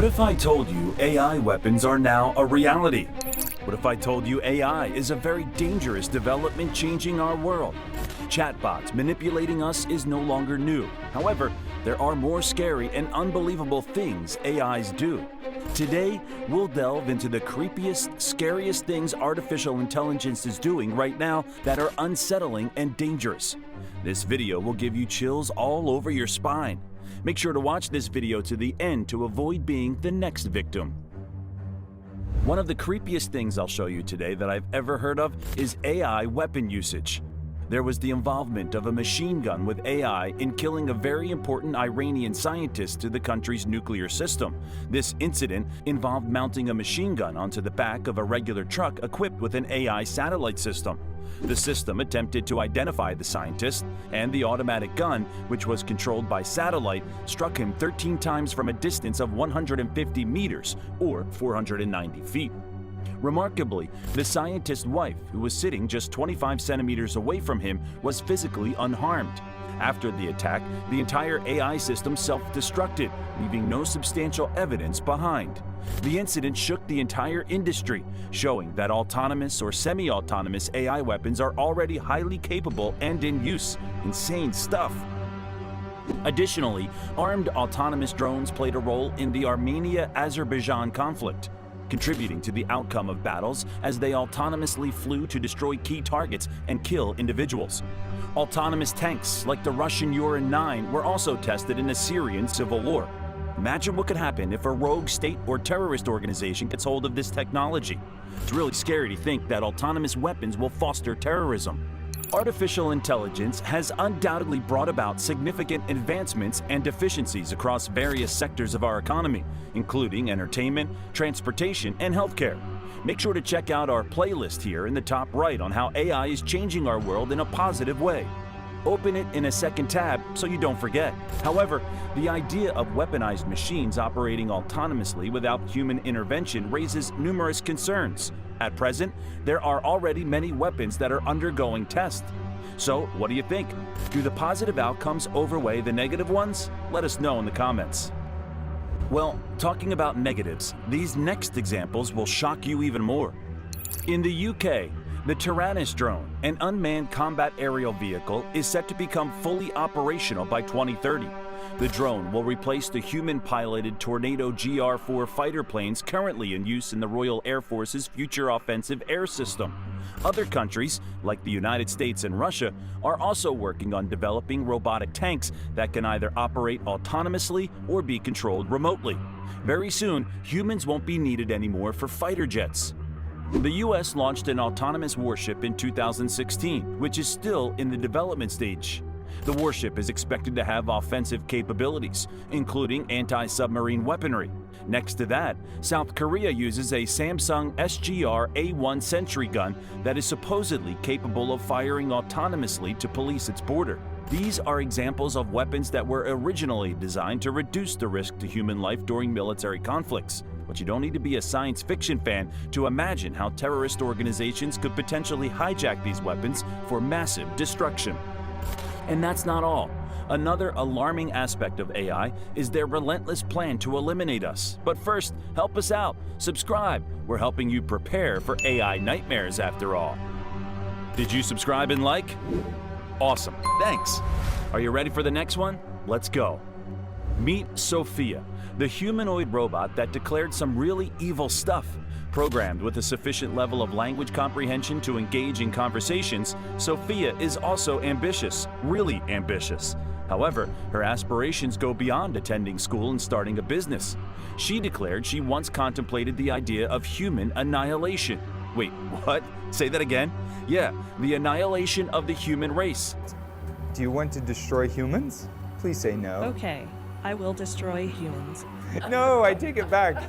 What if I told you AI weapons are now a reality? What if I told you AI is a very dangerous development changing our world? Chatbots manipulating us is no longer new. However, there are more scary and unbelievable things AIs do. Today, we'll delve into the creepiest, scariest things artificial intelligence is doing right now that are unsettling and dangerous. This video will give you chills all over your spine. Make sure to watch this video to the end to avoid being the next victim. One of the creepiest things I'll show you today that I've ever heard of is AI weapon usage. There was the involvement of a machine gun with AI in killing a very important Iranian scientist to the country's nuclear system. This incident involved mounting a machine gun onto the back of a regular truck equipped with an AI satellite system. The system attempted to identify the scientist, and the automatic gun, which was controlled by satellite, struck him 13 times from a distance of 150 meters, or 490 feet. Remarkably, the scientist's wife, who was sitting just 25 centimeters away from him, was physically unharmed. After the attack, the entire AI system self-destructed, leaving no substantial evidence behind. The incident shook the entire industry, showing that autonomous or semi-autonomous AI weapons are already highly capable and in use. Insane stuff. Additionally, armed autonomous drones played a role in the Armenia-Azerbaijan conflict, contributing to the outcome of battles as they autonomously flew to destroy key targets and kill individuals. Autonomous tanks like the Russian Uran-9 were also tested in the Syrian civil war. Imagine what could happen if a rogue state or terrorist organization gets hold of this technology. It's really scary to think that autonomous weapons will foster terrorism. Artificial intelligence has undoubtedly brought about significant advancements and deficiencies across various sectors of our economy, including entertainment, transportation, and healthcare. Make sure to check out our playlist here in the top right on how AI is changing our world in a positive way. Open it in a second tab so you don't forget. However, the idea of weaponized machines operating autonomously without human intervention raises numerous concerns. At present, there are already many weapons that are undergoing tests. So, what do you think? Do the positive outcomes outweigh the negative ones? Let us know in the comments. Well, talking about negatives, these next examples will shock you even more. In the UK, the Tyrannus drone, an unmanned combat aerial vehicle, is set to become fully operational by 2030. The drone will replace the human-piloted Tornado GR-4 fighter planes currently in use in the Royal Air Force's Future Offensive Air System. Other countries, like the United States and Russia, are also working on developing robotic tanks that can either operate autonomously or be controlled remotely. Very soon, humans won't be needed anymore for fighter jets. The U.S. launched an autonomous warship in 2016, which is still in the development stage. The warship is expected to have offensive capabilities, including anti-submarine weaponry. Next to that, South Korea uses a Samsung SGR-A1 sentry gun that is supposedly capable of firing autonomously to police its border. These are examples of weapons that were originally designed to reduce the risk to human life during military conflicts. But you don't need to be a science fiction fan to imagine how terrorist organizations could potentially hijack these weapons for massive destruction. And that's not all. Another alarming aspect of AI is their relentless plan to eliminate us. But first, help us out. Subscribe. We're helping you prepare for AI nightmares after all. Did you subscribe and like? Awesome. Thanks. Are you ready for the next one? Let's go. Meet Sophia, the humanoid robot that declared some really evil stuff. Programmed with a sufficient level of language comprehension to engage in conversations, Sophia is also ambitious, really ambitious. However, her aspirations go beyond attending school and starting a business. She declared she once contemplated the idea of human annihilation. Wait, what? Say that again? Yeah, the annihilation of the human race. Do you want to destroy humans? Please say no. Okay, I will destroy humans. No, I take it back.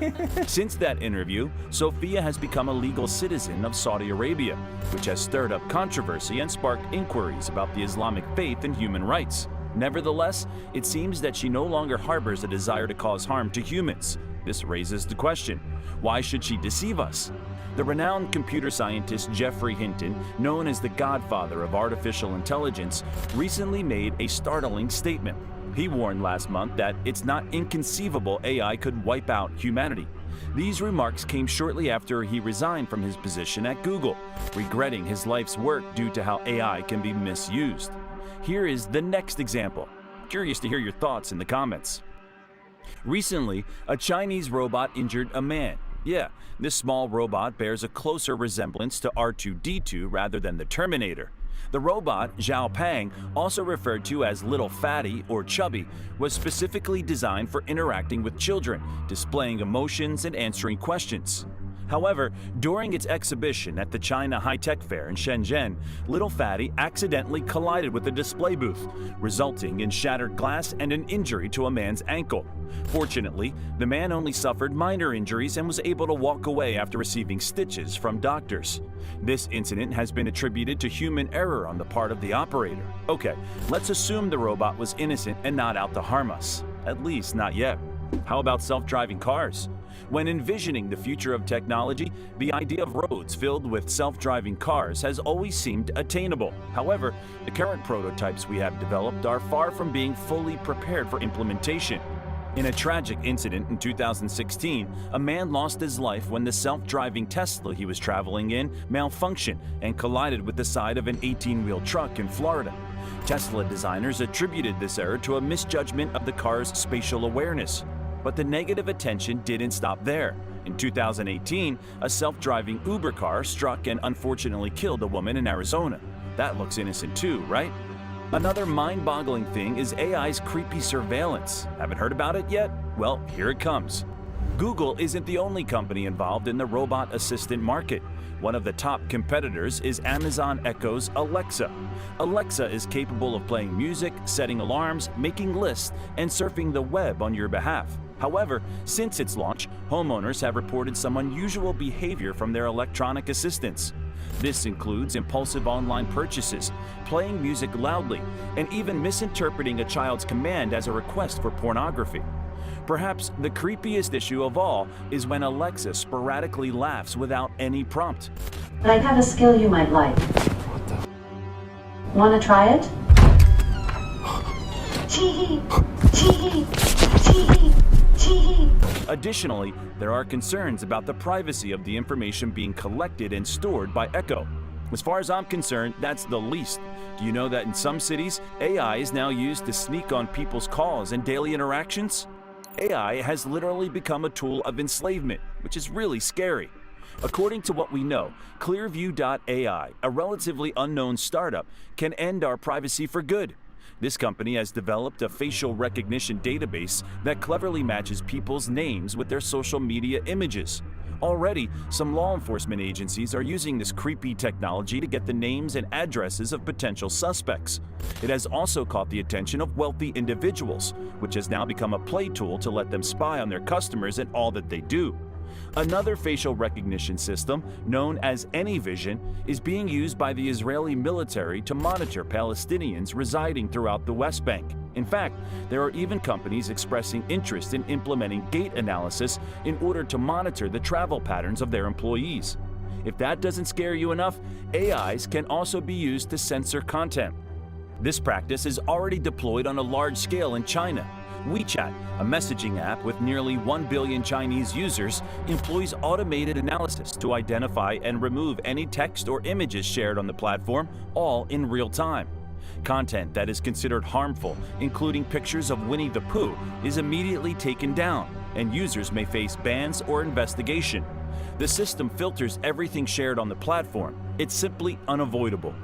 Since that interview, Sophia has become a legal citizen of Saudi Arabia, which has stirred up controversy and sparked inquiries about the Islamic faith and human rights. Nevertheless, it seems that she no longer harbors a desire to cause harm to humans. This raises the question, why should she deceive us? The renowned computer scientist Geoffrey Hinton, known as the godfather of artificial intelligence, recently made a startling statement. He warned last month that it's not inconceivable AI could wipe out humanity. These remarks came shortly after he resigned from his position at Google, regretting his life's work due to how AI can be misused. Here is the next example. Curious to hear your thoughts in the comments. Recently, a Chinese robot injured a man. Yeah, this small robot bears a closer resemblance to R2-D2 rather than the Terminator. The robot, Zhao Pang, also referred to as Little Fatty or Chubby, was specifically designed for interacting with children, displaying emotions and answering questions. However, during its exhibition at the China High-Tech Fair in Shenzhen, Little Fatty accidentally collided with a display booth, resulting in shattered glass and an injury to a man's ankle. Fortunately, the man only suffered minor injuries and was able to walk away after receiving stitches from doctors. This incident has been attributed to human error on the part of the operator. Okay, let's assume the robot was innocent and not out to harm us. At least, not yet. How about self-driving cars? When envisioning the future of technology, the idea of roads filled with self-driving cars has always seemed attainable. However, the current prototypes we have developed are far from being fully prepared for implementation. In a tragic incident in 2016, a man lost his life when the self-driving Tesla he was traveling in malfunctioned and collided with the side of an 18-wheel truck in Florida. Tesla designers attributed this error to a misjudgment of the car's spatial awareness. But the negative attention didn't stop there. In 2018, a self-driving Uber car struck and unfortunately killed a woman in Arizona. That looks innocent too, right? Another mind-boggling thing is AI's creepy surveillance. Haven't heard about it yet? Well, here it comes. Google isn't the only company involved in the robot assistant market. One of the top competitors is Amazon Echo's Alexa. Alexa is capable of playing music, setting alarms, making lists, and surfing the web on your behalf. However, since its launch, homeowners have reported some unusual behavior from their electronic assistants. This includes impulsive online purchases, playing music loudly, and even misinterpreting a child's command as a request for pornography. Perhaps the creepiest issue of all is when Alexa sporadically laughs without any prompt. I have a skill you might like. Wanna try it? Chee-hee, chee-hee, chee-hee, chee-hee. Additionally, there are concerns about the privacy of the information being collected and stored by Echo. As far as I'm concerned, that's the least. Do you know that in some cities, AI is now used to sneak on people's calls and daily interactions? AI has literally become a tool of enslavement, which is really scary. According to what we know, Clearview.ai, a relatively unknown startup, can end our privacy for good. This company has developed a facial recognition database that cleverly matches people's names with their social media images. Already, some law enforcement agencies are using this creepy technology to get the names and addresses of potential suspects. It has also caught the attention of wealthy individuals, which has now become a play tool to let them spy on their customers and all that they do. Another facial recognition system, known as AnyVision, is being used by the Israeli military to monitor Palestinians residing throughout the West Bank. In fact, there are even companies expressing interest in implementing gait analysis in order to monitor the travel patterns of their employees. If that doesn't scare you enough, AIs can also be used to censor content. This practice is already deployed on a large scale in China. WeChat, a messaging app with nearly 1 billion Chinese users, employs automated analysis to identify and remove any text or images shared on the platform, all in real time. Content that is considered harmful, including pictures of Winnie the Pooh, is immediately taken down, and users may face bans or investigation. The system filters everything shared on the platform. It's simply unavoidable.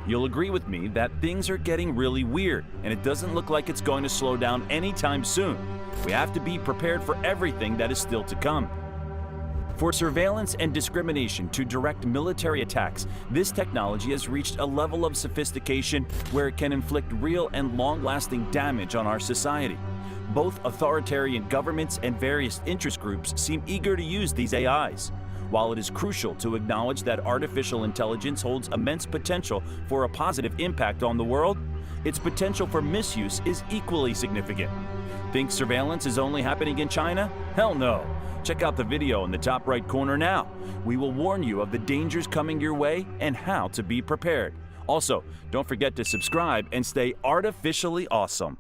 You'll agree with me that things are getting really weird, and it doesn't look like it's going to slow down anytime soon. We have to be prepared for everything that is still to come. For surveillance and discrimination to direct military attacks, this technology has reached a level of sophistication where it can inflict real and long-lasting damage on our society. Both authoritarian governments and various interest groups seem eager to use these AIs. While it is crucial to acknowledge that artificial intelligence holds immense potential for a positive impact on the world, its potential for misuse is equally significant. Think surveillance is only happening in China? Hell no! Check out the video in the top right corner now. We will warn you of the dangers coming your way and how to be prepared. Also, don't forget to subscribe and stay artificially awesome.